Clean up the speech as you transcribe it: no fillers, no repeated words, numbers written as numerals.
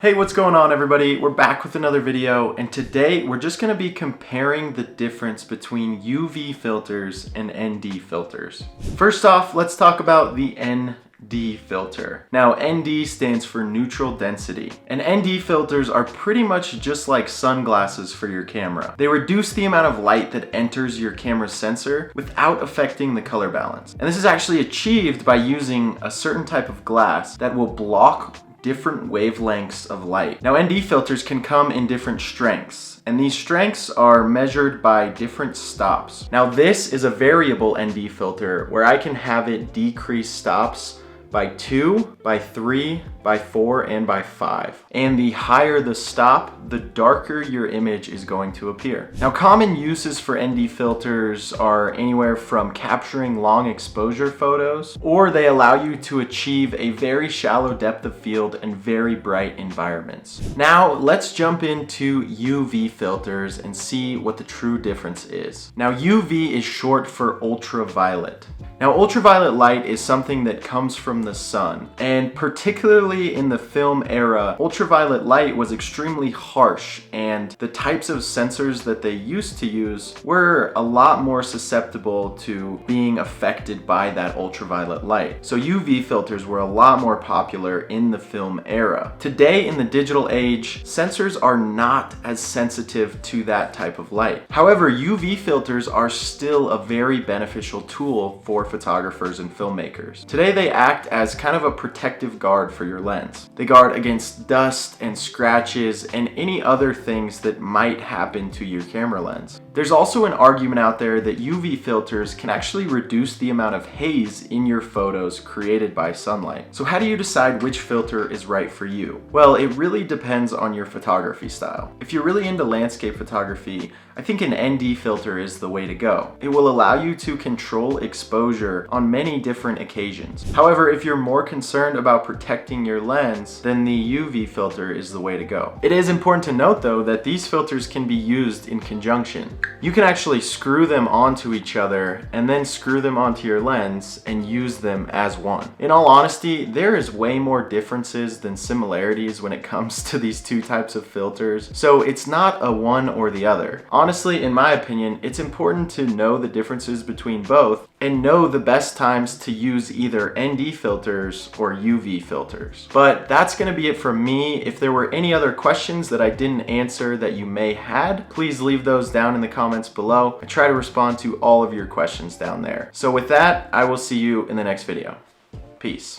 Hey, what's going on everybody? We're back with another video, and today we're just going to be comparing the difference between UV filters and ND filters. First off, let's talk about the ND filter. Now, ND stands for neutral density, and ND filters are pretty much just like sunglasses for your camera. They reduce the amount of light that enters your camera's sensor without affecting the color balance. And this is actually achieved by using a certain type of glass that will block different wavelengths of light. Now, ND filters can come in different strengths, and these strengths are measured by different stops. Now, this is a variable ND filter where I can have it decrease stops by 2, by 3, by 4, and by 5. And the higher the stop, the darker your image is going to appear. Now, common uses for ND filters are anywhere from capturing long exposure photos, or they allow you to achieve a very shallow depth of field and very bright environments. Now, let's jump into UV filters and see what the true difference is. Now, UV is short for ultraviolet. Now, ultraviolet light is something that comes from the sun, and particularly in the film era, ultraviolet light was extremely harsh, and the types of sensors that they used to use were a lot more susceptible to being affected by that ultraviolet light. So UV filters were a lot more popular in the film era. Today, in the digital age, sensors are not as sensitive to that type of light. However, UV filters are still a very beneficial tool for photographers and filmmakers. Today they act as kind of a protective guard for your lens. They guard against dust and scratches and any other things that might happen to your camera lens. There's also an argument out there that UV filters can actually reduce the amount of haze in your photos created by sunlight. So how do you decide which filter is right for you? Well, it really depends on your photography style. If you're really into landscape photography, I think an ND filter is the way to go. It will allow you to control exposure on many different occasions. However, if you're more concerned about protecting your lens, then the UV filter is the way to go. It is important to note though that these filters can be used in conjunction. You can actually screw them onto each other and then screw them onto your lens and use them as one. In all honesty, there is way more differences than similarities when it comes to these two types of filters, so it's not a one or the other. Honestly, in my opinion, it's important to know the differences between both and know the best times to use either ND filters or UV filters. But that's gonna be it from me. If there were any other questions that I didn't answer that you may had, please leave those down in the comments below. I try to respond to all of your questions down there. So with that, I will see you in the next video. Peace.